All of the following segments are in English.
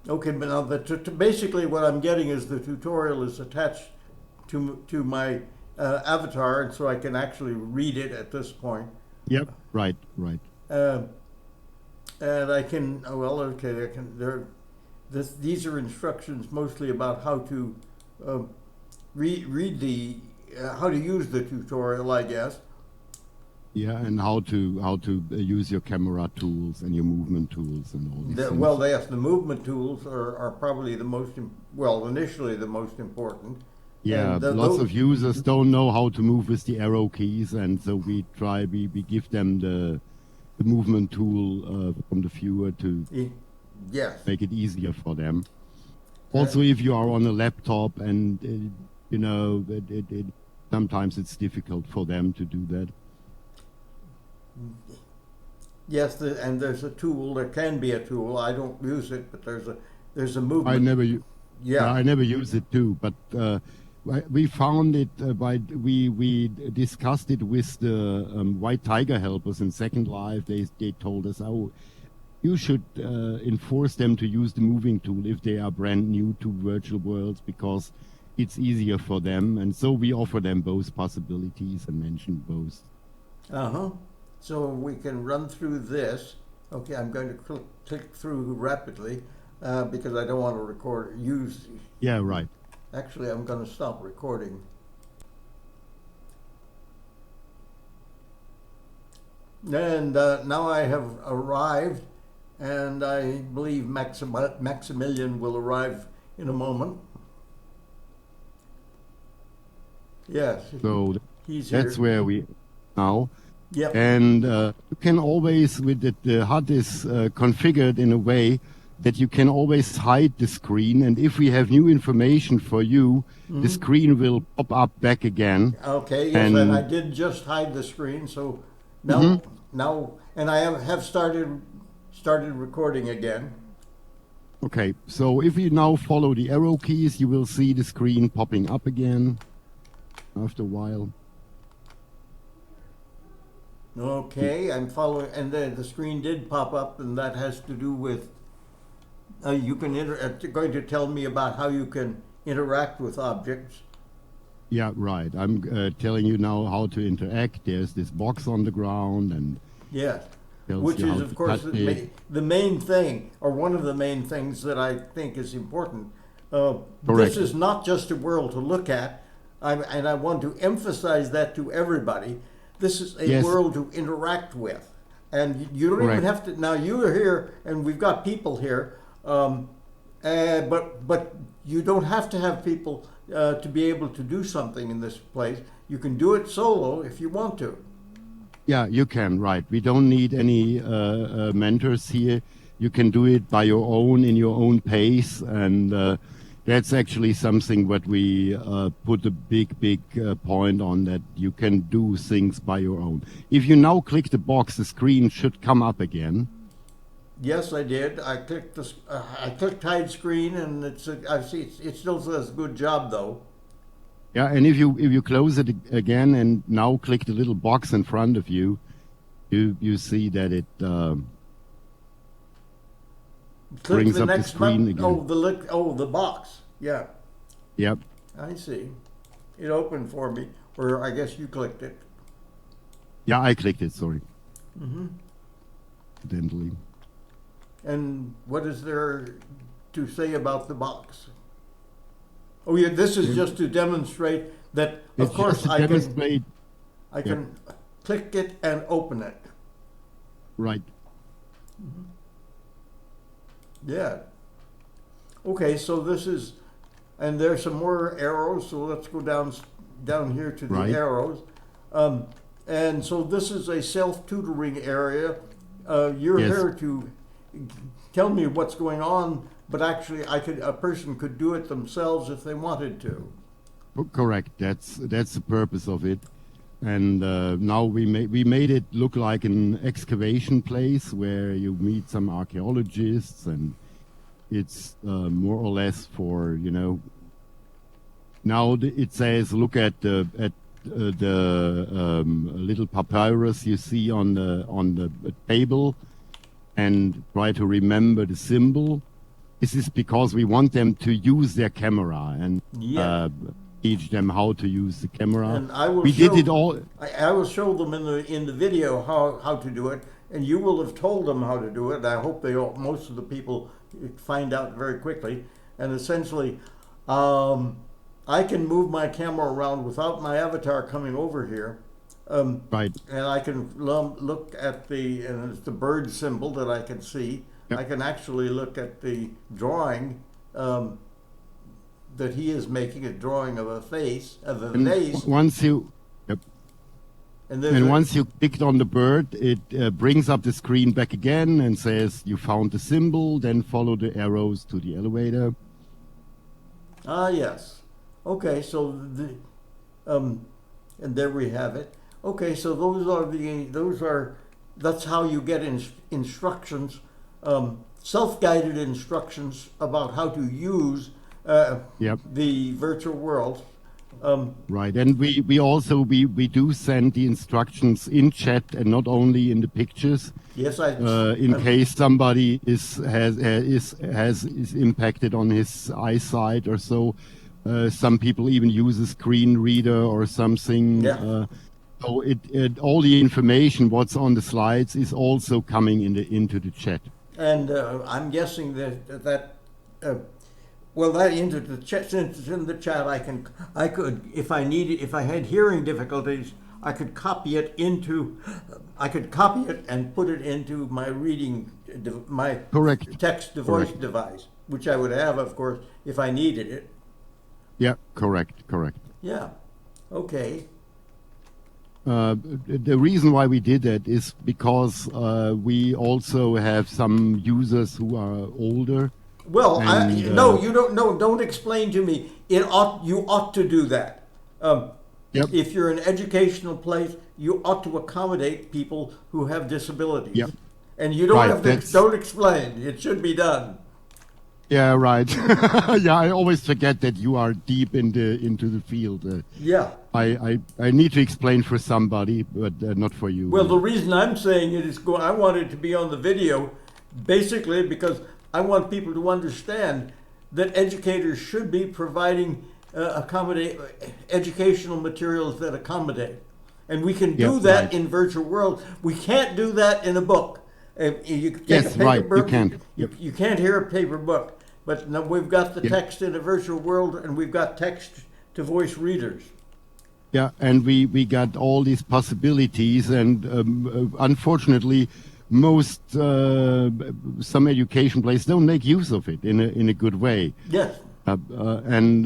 Okay, but now basically what I'm getting is the tutorial is attached to my avatar, and so I can actually read it at this point. Yep, right, right. Uh, and I can, oh, well, okay, I can. These are instructions mostly about how to uh, read the how to use the tutorial, I guess. Yeah, and how to use your camera tools and your movement tools and all these Well, things. yes, the movement tools are probably the well, initially the most important, Yeah, and lots of users don't know how to move with the arrow keys, and so we give them the movement tool from the viewer to yes. make it easier for them. Uh, Also, if you are on a laptop and sometimes it's difficult for them to do that. yes, and there's a tool. There can be a tool. I don't use it, but there's a I movement. never, yeah, Yeah. I never use it too, but we found it we discussed it with the White Tiger helpers in Second Life. They told us, oh, you should enforce them to use the moving tool if they are brand new to virtual worlds because it's easier for them. And so we offer them both possibilities and mention both. Uh huh. So we can run through this. Okay, I'm going to click through rapidly because I don't want to use. Yeah, right. Actually, I'm going to stop recording. And now I have arrived, and I believe Maximilian will arrive in a moment. Yes, So he's that's here. where we now. Yep. And you can always, with the HUD is configured in a way that you can always hide the screen. And if we have new information for you, the screen will pop up back again. Okay, yes, and I And did just hide the screen, so now, mhm. and I have started recording again. Okay, so if you now follow the arrow keys, you will see the screen popping up again after a while. Okay, I'm following, and then the screen did pop up, and that has to do with you can going to tell me about how you can interact with objects. Yeah, right. I'm telling you now how to interact. There's this box on the ground and Yes, tells which you is how of to course touch it. the main thing, or one of the main things that I think is important. This Correct. is not just a world to look at, and I want to emphasize that to everybody. This is a Yes, world to interact with, and you don't even correct. have to. Now you are here, and we've got people here, but you don't have to have people to be able to do something in this place. You can do it solo if you want to. Yeah, you can, right. We don't need any mentors here. You can do it by your own, in your own pace. And that's actually something what we put a big point on, that you can do things by your own. If you now click the box, the screen should come up again. Yes, I did. I clicked hide screen, and I see it still says good job though. Yeah, and if you close it again and now click the little box in front of you, you see that it Click brings the up the next screen button. again. The box. Yeah, Yep. I see. It opened for me, or I guess you clicked it. Yeah, I clicked it. Sorry, Hmm. accidentally. And what is there to say about the box? Oh yeah, this is just to demonstrate that. Of It's just course, to demonstrate. I Yep. can click it and open it. Right. Yeah. Okay, so this is, and there's some more arrows. So let's go down here to the Right. arrows. Um, and so this is a self-tutoring area. You're Yes. here to tell me what's going on, but actually, a person could do it themselves if they wanted to. Correct. That's the purpose of it. And now we made it look like an excavation place where you meet some archaeologists, and it's more or less for Now it says look at the little papyrus you see on the table, and try to remember the symbol. this is because we want them to use their camera and Yeah. teach them how to use the camera. And I will We show, did it all. I will show them in the video how to do it, and you will have told them how to do it. I hope most of the people find out very quickly. And essentially, I can move my camera around without my avatar coming over here. Right. And I can look at and it's the bird symbol that I can see. Yep. I can actually look at the drawing that he is making, a drawing of a face, of a vase. Once you, yep. And once you clicked on the bird, it brings up the screen back again and says you found the symbol, then follow the arrows to the elevator. Ah, yes. Okay, so and there we have it. Okay, so that's how you get instructions, self-guided instructions about how to use Yep. the virtual world. Right, and we do send the instructions in chat and not only in the pictures. Yes, in case somebody is impacted on his eyesight or so. Some people even use a screen reader or something. Yeah. So all the information what's on the slides is also coming into the chat. And I'm guessing that into the chat, since it's in the chat, I could, if I had hearing difficulties, I could copy it and put it into my reading, my Correct. text to voice device, which I would have, of course, if I needed it. Yeah, correct. Yeah. Okay. The reason why we did that is because we also have some users who are older. Well, and, no, you don't. No, don't explain to me. You ought to do that. Yep. If you're an educational place, you ought to accommodate people who have disabilities. Yep. And you don't Right, have to. Don't explain. It should be done. Yeah, right. Yeah, I always forget that you are deep into the field. Yeah. I need to explain for somebody, but not for you. Well, the reason I'm saying it is I want it to be on the video, basically because I want people to understand that educators should be providing educational materials that accommodate. And we can do that right. in virtual world. We can't do that in a book. You take Yes, a paper right, book, you can't. Yep. You can't hear a paper book. But no, we've got the text in a virtual world, and we've got text to voice readers. Yeah, and we got all these possibilities, and unfortunately, most some education places don't make use of it in a good way. Yes. And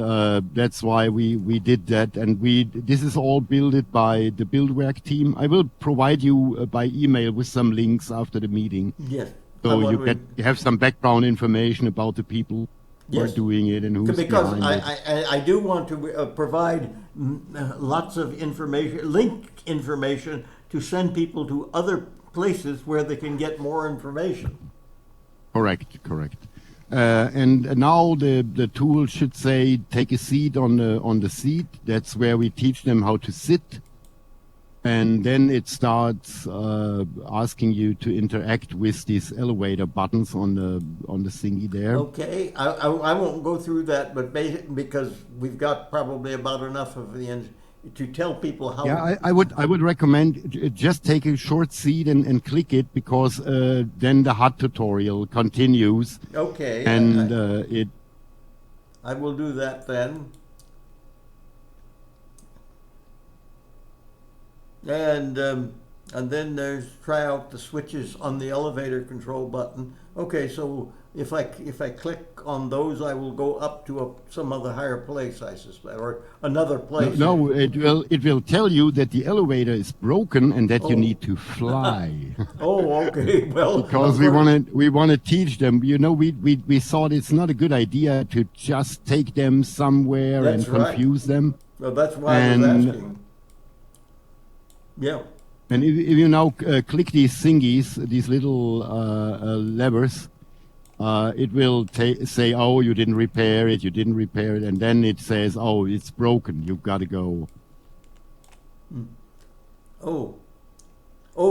that's why we did that, and this is all built by the Buildwerk team. I will provide you by email with some links after the meeting. Yes. So you have some background information about the people who are doing it and who's because behind it. I do want to provide lots of link information to send people to other places where they can get more information. Correct. And now the tool should say take a seat on the seat. That's where we teach them how to sit. And then it starts asking you to interact with these elevator buttons on the thingy there. Okay, I won't go through that, but because we've got probably about enough of the end to tell people how. Yeah, I would recommend just take a short seat and click it, because then the HUD tutorial continues. Okay. And I will do that then. And then there's try out the switches on the elevator control button. Okay, so if I click on those, I will go up to some other higher place, I suspect, or another place. No, it will tell you that the elevator is broken and that you need to fly. Oh, okay. Well, because we want to teach them. You know, we thought it's not a good idea to just take them somewhere and confuse them. Well, that's why I was asking. Yeah. And if you now click these thingies, these little levers, it will say, oh, you didn't repair it, and then it says, oh, it's broken, you've got to go. Oh,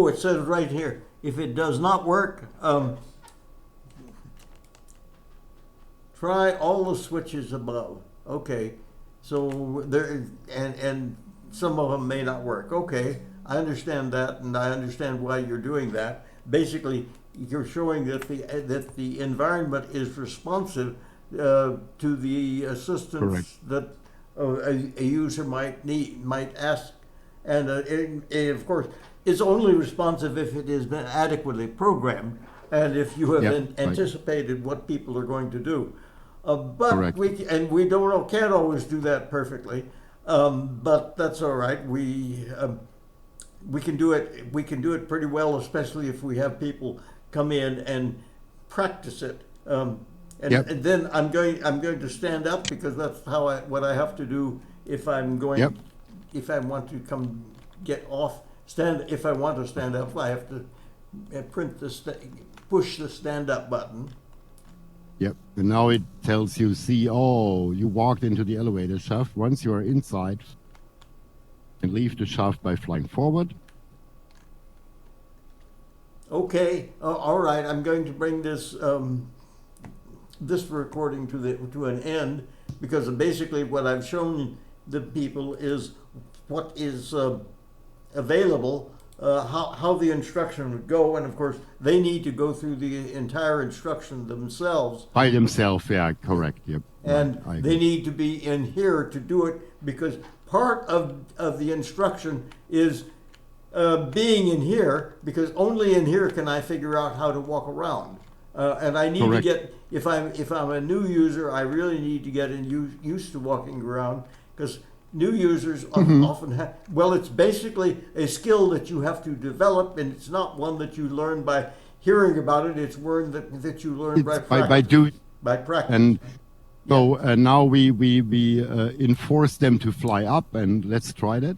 it says right here, if it does not work, try all the switches above. Okay, so there, and some of them may not work. Okay, I understand that, and I understand why you're doing that. Basically, you're showing that the environment is responsive to the assistance Correct. that a user might ask, and of course, it's only responsive if it has been adequately programmed and if you have Yep, right. anticipated what people are going to do. But Correct. we can't always do that perfectly, but that's all right. We can do it. We can do it pretty well, especially if we have people come in and practice it. Yep. And then I'm going to stand up because that's what I have to do if I'm going. Yep. If I want to come get off if I want to stand up, I have to push the stand up button. Yep. And now it tells you, see, oh, you walked into the elevator shaft. Once you are inside, and leave the shaft by flying forward. Okay, all right. I'm going to bring this this recording to an end because basically what I've shown the people is what is available, how the instruction would go, and of course they need to go through the entire instruction themselves. By themselves, yeah, correct. Yep. And right, they need to be in here to do it because part of the instruction is being in here, because only in here can I figure out how to walk around. And I need Correct. to get, if I'm a new user, I really need to get used to walking around, because new users often have, well, it's basically a skill that you have to develop, and it's not one that you learn by hearing about it. It's one that you learn by It's practice. by practice. And so now we enforce them to fly up, and let's try that.